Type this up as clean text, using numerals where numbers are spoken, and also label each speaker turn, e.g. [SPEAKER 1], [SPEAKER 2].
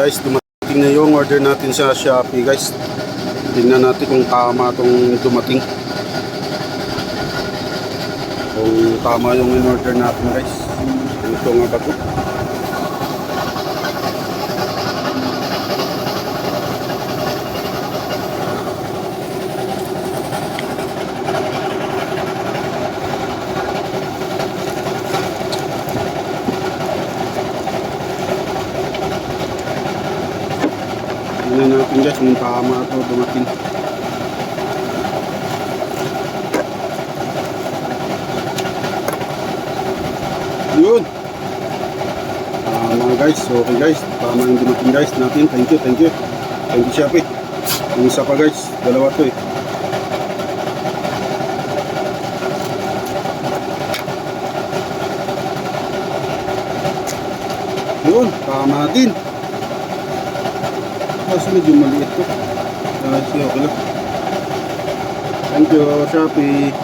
[SPEAKER 1] Guys, dumating na yung order natin sa Shopee guys. Tingnan natin kung tama itong dumating. Kung tama yung in-order natin guys. Ito nga ba ito? Tingnan natin guys kung tama ito dumating. Yun. Tama guys. Okay guys. Tama yung dumating guys natin. Thank you. Thank you Shopee. Yung isa pa guys. Dalawa to eh. Yun. Tama din. Kasi medyo maliit to. Okay lang. Thank you Shopee.